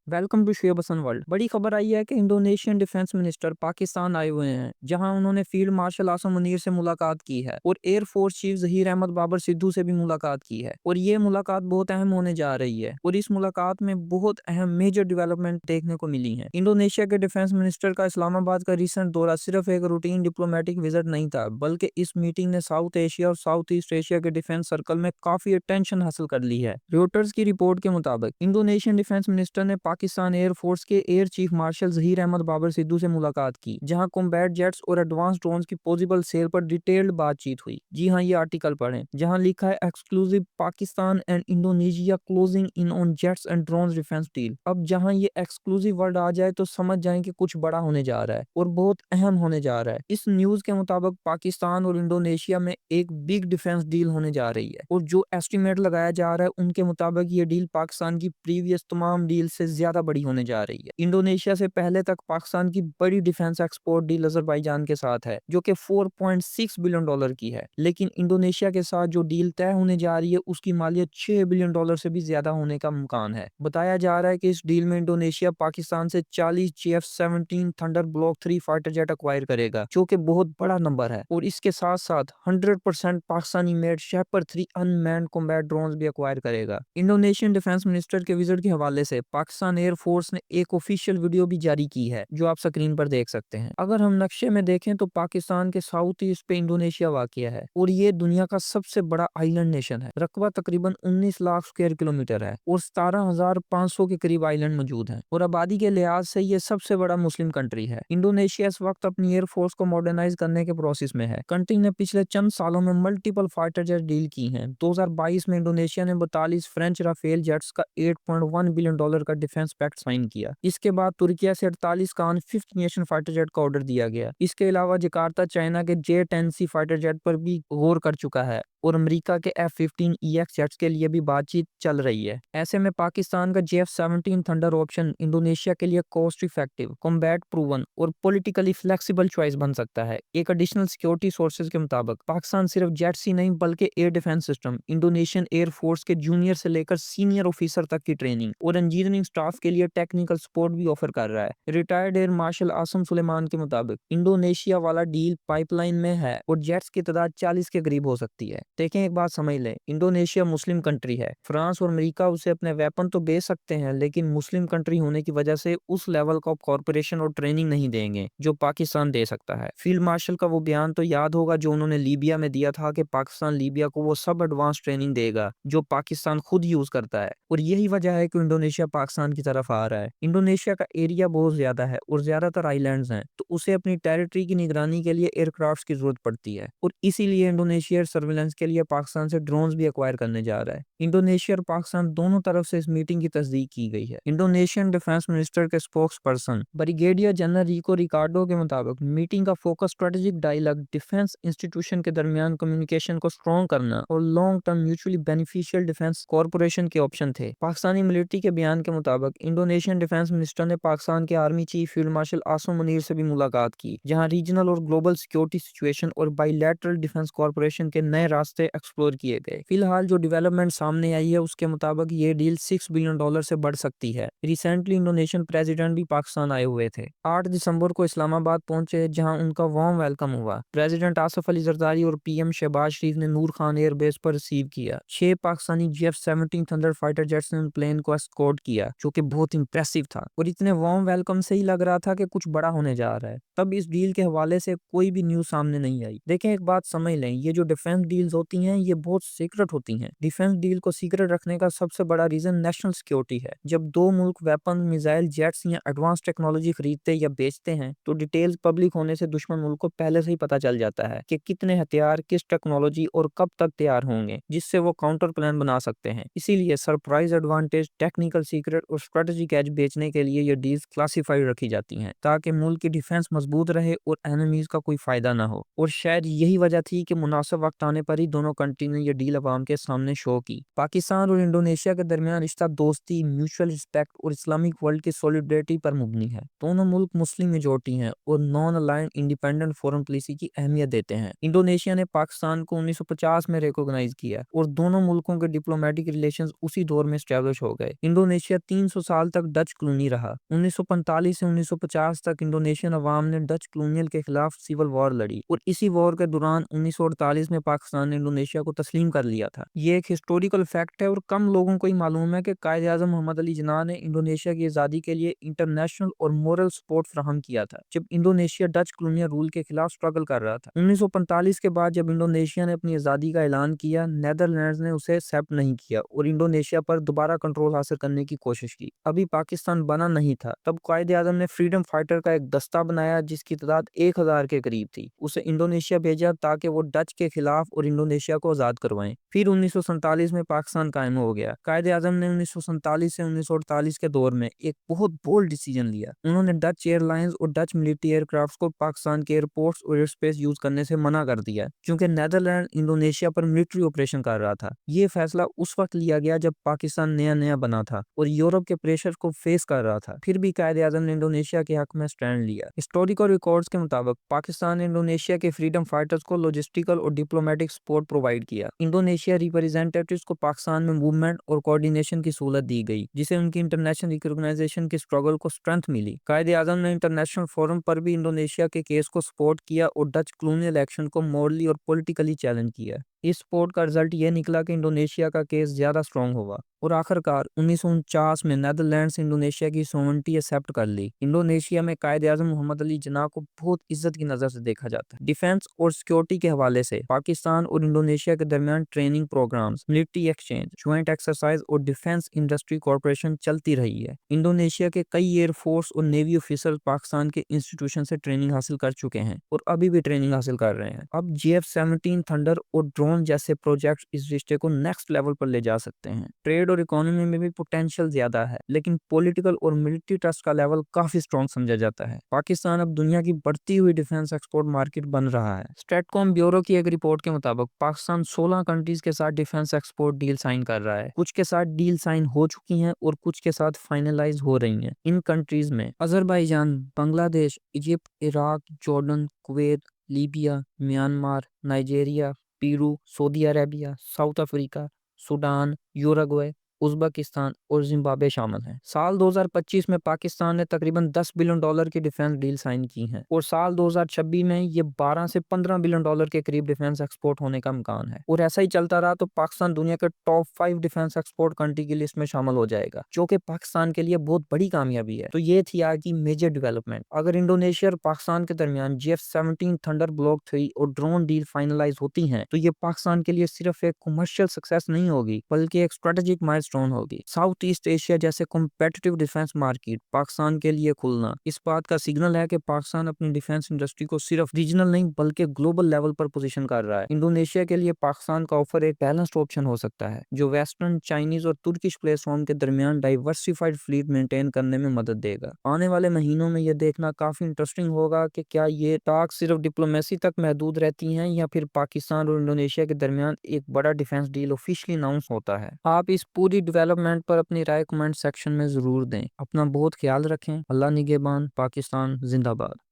Welcome to शेब Hasan world. बड़ी खबर आई है कि इंडोनेशियन डिफेंस मिनिस्टर पाकिस्तान आए हुए हैं, जहां उन्होंने फील्ड मार्शल आसम मुनीर से मुलाकात की है और air force chief Zaheer Ahmed Babar Sidhu से भी मुलाकात की है। और ये मुलाकात बहुत अहम होने जा रही है और इस मुलाकात में बहुत अहम मेजर डेवलपमेंट देखने को मिली है। इंडोनेशिया के डिफेंस मिनिस्टर का इस्लामाबाद का रिसेंट दौरा सिर्फ एक रूटीन डिप्लोमेटिक विजिट नहीं था, बल्कि इस मीटिंग ने साउथ एशिया और साउथ ईस्ट एशिया के डिफेंस सर्कल में काफी अटेंशन हासिल कर ली है। रॉयटर्स की रिपोर्ट के मुताबिक इंडोनेशियन डिफेंस मिनिस्टर ने पाकिस्तान एयर फोर्स के air chief marshal Zaheer Ahmed Babar Sidhu से मुलाकात की, जहां कॉम्बैट जेट्स और एडवांस ड्रोन्स की पॉसिबल सेल पर डिटेल्ड बातचीत हुई। जी हां, ये आर्टिकल पढ़ें, जहां लिखा है exclusive Pakistan and Indonesia closing in on jets and drones defence deal. अब जहां ये एक्सक्लूसिव वर्ड आ जाए तो समझ जाएं कि कुछ बड़ा होने जा रहा है और बहुत अहम होने जा रहा है। इस न्यूज के मुताबिक पाकिस्तान और इंडोनेशिया में एक बिग डिफेंस डील होने जा रही है और जो एस्टिमेट लगाया जा रहा है उनके मुताबिक ये डील पाकिस्तान की प्रीवियस तमाम डील से ज्यादा बड़ी होने जा रही है। इंडोनेशिया से पहले तक पाकिस्तान की बड़ी डिफेंस एक्सपोर्ट डील अजरबैजान के साथ है, जो कि 4.6 बिलियन डॉलर की है, लेकिन इंडोनेशिया के साथ जो डील तय होने जा रही है उसकी मालियत 6 बिलियन डॉलर से भी ज्यादा होने का इम्कान है। बताया जा रहा है कि इस डील में इंडोनेशिया पाकिस्तान से 40 JF-17 thunder block 3 fighter jet acquire करेगा, जो कि बहुत बड़ा नंबर है, और इसके साथ साथ 100% Pakistani made Shahpar 3 unmanned combat drones भी एक्वायर करेगा। इंडोनेशियन डिफेंस मिनिस्टर के विजिट के हवाले से पाकिस्तान एयर फोर्स ने एक ऑफिशियल वीडियो भी जारी की है, जो आप स्क्रीन पर देख सकते हैं। अगर हम नक्शे में देखें तो पाकिस्तान के साउथ ईस्ट पे इंडोनेशिया वाक़िया है और ये दुनिया का सबसे बड़ा आइलैंड नेशन है। रकबा तकरीबन 19 लाख स्क्वायर किलोमीटर है और 17,500 के करीब आइलैंड मौजूद हैं और आबादी के लिहाज से ये सबसे बड़ा मुस्लिम कंट्री है। इंडोनेशिया इस वक्त अपनी एयर फोर्स को मॉडर्नाइज करने के प्रोसेस में है। कंट्री ने पिछले चंद सालों में मल्टीपल फाइटर जेट डील की हैं। 2022 में इंडोनेशिया ने 42 फ्रेंच राफेल जेट्स का 8.1 बिलियन डॉलर का डिफेंस पैक्ट साइन किया। इसके बाद तुर्किया से 48 कान फिफ्थ नेशन फाइटर जेट का ऑर्डर दिया गया। इसके अलावा जकार्ता चाइना के J-10C फाइटर जेट पर भी गौर कर चुका है और अमेरिका के F-15EX जेट्स के लिए भी बातचीत चल रही है। ऐसे में पाकिस्तान का JF-17 थंडर ऑप्शन इंडोनेशिया के लिए कॉस्ट इफेक्टिव, कॉम्बैट प्रूवन और पॉलिटिकली फ्लेक्सिबल चॉइस बन सकता है। एक एडिशनल सिक्योरिटी सोर्सेज के मुताबिक पाकिस्तान सिर्फ जेट्स ही नहीं बल्कि air defence system, Indonesian air force के जूनियर से लेकर सीनियर ऑफिसर तक की ट्रेनिंग और इंजीनियरिंग स्टाफ के लिए टेक्निकल सपोर्ट भी ऑफर कर रहा है। Retired air marshal Asim Suleman के मुताबिक इंडोनेशिया वाला डील पाइपलाइन में है और जेट्स की तादाद 40 के करीब हो सकती है। देखें, एक बात समझ लें, इंडोनेशिया मुस्लिम कंट्री है। फ्रांस और अमेरिका उसे अपने वेपन तो बेच सकते हैं, लेकिन मुस्लिम कंट्री होने की वजह से उस लेवल का कॉर्पोरेशन और ट्रेनिंग नहीं देंगे जो पाकिस्तान दे सकता है। फील्ड मार्शल का वो बयान तो याद होगा जो उन्होंने लीबिया में दिया था कि पाकिस्तान लीबिया को वो सब एडवांस ट्रेनिंग देगा जो पाकिस्तान खुद यूज करता है, और यही वजह है कि इंडोनेशिया पाकिस्तान की तरफ आ रहा है। इंडोनेशिया का एरिया बहुत ज्यादा है और ज्यादातर आइलैंड्स हैं, तो उसे अपनी टेरिटरी की निगरानी के लिए एयरक्राफ्ट की जरूरत पड़ती है और इसीलिए इंडोनेशिया सर्विलेंस के लिए पाकिस्तान से ड्रोन्स भी एक्वायर करने जा रहा है। इंडोनेशिया और पाकिस्तान दोनों तरफ से इस मीटिंग की तस्दीक की गई है। इंडोनेशियन डिफेंस मिनिस्टर के spokesperson brigadier general Rico Ricardo के मुताबिक मीटिंग का focus strategic dialogue, defence institution के दरमियान कम्युनिकेशन को स्ट्रॉन्ग करना और long term mutually beneficial defence corporation के ऑप्शन थे। पाकिस्तानी मिलिट्री के बयान के मुताबिक इंडोनेशियन डिफेंस मिनिस्टर ने पाकिस्तान के army chief field marshal Asim Munir से भी मुलाकात की, जहां रीजनल और ग्लोबल सिक्योरिटी सिचुएशन और बाइलैटरल डिफेंस कॉर्पोरेशन के नए रास्ते एक्सप्लोर किए गए। फिलहाल जो डेवलपमेंट सामने आई है उसके मुताबिक ये डील 6 बिलियन डॉलर से बढ़ सकती है। रिसेंटली इंडोनेशियन प्रेसिडेंट भी पाकिस्तान आए हुए थे। 8 दिसंबर को इस्लामाबाद पहुंचे, जहां उनका वार्म वेलकम हुआ। प्रेसिडेंट आसिफ अली जरदारी और PM शहबाज शरीफ ने नूर खान एयरबेस पर रिसीव किया। 6 Pakistani JF-17 thunder fighter jets ने प्लेन को एस्कॉर्ट किया, जो कि बहुत इंप्रेसिव था और इतने वार्म वेलकम से ही लग रहा था कि कुछ बड़ा होने जा रहा है। तब इस डील के हवाले से कोई भी न्यूज सामने नहीं आई। देखें, एक बात समझ लें, ये जो डिफेंस डील्स होती हैं ये बहुत सीक्रेट होती हैं। डिफेंस डील को सीक्रेट रखने का सबसे बड़ा रीजन नेशनल सिक्योरिटी है। जब दो मुल्क वेपन, मिसाइल, जेट्स या एडवांस टेक्नोलॉजी खरीदते या बेचते हैं तो डिटेल्स पब्लिक होने से दुश्मन मुल्क को पहले से ही पता चल जाता है कि कितने हथियार, किस टेक्नोलॉजी और कब तक तैयार होंगे, जिससे वो काउंटर प्लान बना सकते हैं। इसीलिए सरप्राइज एडवांटेज, टेक्निकल सीक्रेट और स्ट्रेटेजिक एज बेचने के लिए ये डील्स क्लासिफाइड रखी जाती हैं, ताकि मुल्क की डिफेंस मजबूत रहे और एनिमीज का कोई फायदा ना हो। और शायद यही वजह थी कि मुनासिब वक्त आने पर ही دونوں کنٹری نے یہ ڈیل عوام کے سامنے شو کی۔ پاکستان اور انڈونیشیا کے درمیان رشتہ دوستی، میوچل رسپیکٹ اور اسلامک ورلڈ کی سولیڈریٹی پر مبنی ہے۔ دونوں ملک مسلم میجورٹی ہیں اور non aligned independent foreign policy کی اہمیت دیتے ہیں۔ انڈونیشیا نے پاکستان کو 1950 میں ریکوگنائز کیا اور دونوں ملکوں کے ڈپلومیٹک ریلیشنز اسی دور میں اسٹیبلش ہو گئے۔ انڈونیشیا 300 سال تک ڈچ کلونی رہا۔ 1945 سے 1950 تک انڈونیشین عوام نے ڈچ کلونیل کے خلاف سول وار لڑی اور اسی وار کے دوران 1948 میں پاکستان نے انڈونیشیا کو تسلیم کر لیا تھا۔ یہ ایک ہسٹوریکل فیکٹ ہے اور کم لوگوں کو ہی معلوم ہے کہ قائد اعظم محمد علی جناح نے انڈونیشیا کی آزادی کے لیے انٹرنیشنل اور مورل سپورٹ فراہم کیا تھا جب انڈونیشیا ڈچ کلونیل رول کے خلاف سٹرگل کر رہا تھا۔ 1945 کے بعد جب انڈونیشیا نے اپنی آزادی کا اعلان کیا، نیدرلینڈز نے اسے ایکسپٹ نہیں کیا اور انڈونیشیا پر دوبارہ کنٹرول حاصل کرنے کی کوشش کی۔ ابھی پاکستان بنا نہیں تھا، تب قائد اعظم نے فریڈم فائٹر کا ایک دستہ بنایا جس کی تعداد 1000 کے قریب تھی، اسے انڈونیشیا بھیجا تاکہ وہ ڈچ کے خلاف اور انڈونیشیا کو آزاد کروائیں۔ پھر 1947 میں پاکستان قائم ہو گیا۔ قائد اعظم نے 1947 سے 1948 کے دور میں ایک بہت بولڈ ڈیسیجن لیا۔ انہوں نے ڈچ ایئر لائنز اور ڈچ ملٹری ایئر کرافٹس کو پاکستان کے ایئرپورٹس اور ایئر اسپیس یوز کرنے سے منع کر دیا کیونکہ نیدرلینڈ انڈونیشیا پر ملٹری آپریشن کر رہا تھا۔ یہ فیصلہ اس وقت لیا گیا جب پاکستان نیا نیا بنا تھا اور یورپ کے پریشر کو فیس کر رہا تھا۔ پھر بھی قائد اعظم نے انڈونیشیا کے حق میں سٹینڈ لیا۔ ہسٹوریکل ریکارڈز کے مطابق پاکستان نے انڈونیشیا کے فریڈم فائٹرز کو لاجسٹیکل اور ڈپلومیٹک سپورٹ پرووائڈ کیا۔ انڈونیشیا ریپرزینٹیٹوز کو پاکستان میں موومنٹ اور کوارڈینیشن کی سہولت دی گئی جسے ان کی انٹرنیشنل ریکگنائزیشن کی سٹرگل کو سٹرینتھ ملی۔ قائد اعظم نے انٹرنیشنل فورم پر بھی انڈونیشیا کے کیس کو سپورٹ کیا اور ڈچ کلونیل ایکشن کو مورلی اور پولیٹیکلی چیلنج کیا۔ اس سپورٹ کا رزلٹ یہ نکلا کہ انڈونیشیا کا کیس زیادہ سٹرونگ ہوا اور آخر کار 1949 میں نیدرلینڈز انڈونیشیا کی سوورنٹی ایکسپٹ کر لی۔ انڈونیشیا میں قائد اعظم محمد علی جناح کو بہت عزت کی نظر سے دیکھا جاتا ہے۔ ڈیفنس اور سیکیورٹی کے حوالے سے پاکستان اور انڈونیشیا کے درمیان training programmes, military exchange, joint exercise اور ڈیفنس انڈسٹری کوآپریشن چلتی رہی ہے۔ انڈونیشیا کے کئی ایئر فورس اور نیوی آفیسر پاکستان کے انسٹیٹیوشن سے ٹریننگ حاصل کر چکے ہیں اور ابھی بھی ٹریننگ حاصل کر رہے ہیں۔ اب GF-17 تھنڈر اور ڈرون جیسے پروجیکٹس اس رشتے کو نیکسٹ لیول پر لے جا سکتے ہیں۔ ٹریڈ اور اکانومی میں بھی پوٹینشیل زیادہ ہے لیکن پولیٹیکل اور ملٹری ٹرسٹ کا لیول کافی سٹرونگ سمجھا جاتا ہے۔ پاکستان اب دنیا کی بڑھتی ہوئی ڈیفنس ایکسپورٹ مارکیٹ بن رہا ہے۔ اسٹیٹ کام بیورو کی ایک رپورٹ کے مطابق پاکستان 16 کنٹریز کے ساتھ ڈیفنس ایکسپورٹ ڈیل سائن کر رہا ہے۔ کچھ کے ساتھ ڈیل سائن ہو چکی ہیں اور کچھ کے ساتھ فائنلائز ہو رہی ہیں۔ ان کنٹریز میں Azerbaijan, Bangladesh, Egypt, Iraq, Jordan, Kuwait, Libya, Myanmar, Nigeria, Peru, Saudi Arabia, South Africa, Sudan, Uruguay, Uzbekistan اور زمبابوے شامل ہیں۔ سال 2025 میں پاکستان نے تقریباً $10 بلین کی ڈیفنس ڈیل سائن کی ہیں اور سال 2026 میں یہ $12 سے $15 بلین کے قریب ڈیفنس ایکسپورٹ ہونے کا امکان ہے اور ایسا ہی چلتا رہا تو پاکستان دنیا کے ٹاپ 5 ڈیفنس ایکسپورٹ کنٹری کی لسٹ میں شامل ہو جائے گا جو کہ پاکستان کے لیے بہت بڑی کامیابی ہے۔ تو یہ تھی آج کی میجر ڈیولپمنٹ۔ اگر انڈونیشیا اور پاکستان کے درمیان GF-17 تھنڈر بلاک 3 اور ڈرون ڈیل فائنلائز ہوتی ہیں تو یہ پاکستان کے لیے صرف ایک کمرشل سکسیس نہیں ہوگی بلکہ ایک اسٹریٹجک مائلسٹون ہوگی۔ ساؤتھ ایسٹ ایشیا جیسے کمپیٹیٹو ڈیفنس مارکیٹ پاکستان کے لیے کھلنا اس بات کا سگنل ہے کہ پاکستان اپنی ڈیفنس انڈسٹری کو صرف ریجنل نہیں بلکہ گلوبل لیول پر پوزیشن کر رہا ہے۔ انڈونیشیا کے لیے پاکستان کا آفر ایک بیلنسڈ آپشن ہو سکتا ہے جو ویسٹرن، چائنیز اور ترکش پلیٹ فارم کے درمیان ڈائیورسفائڈ فلیٹ مینٹین کرنے میں مدد دے گا۔ آنے والے مہینوں میں یہ دیکھنا کافی انٹرسٹنگ ہوگا کہ کیا یہ ٹاک صرف ڈپلومیسی تک محدود رہتی ہیں یا پھر پاکستان اور انڈونیشیا کے درمیان ایک بڑا ڈیفنس ڈیل آفیشلی اناؤنس ہوتا ہے۔ آپ اس پوری ڈیولپمنٹ پر اپنی رائے کمنٹ سیکشن میں ضرور دیں۔ اپنا بہت خیال رکھیں۔ اللہ نگہبان۔ پاکستان زندہ باد۔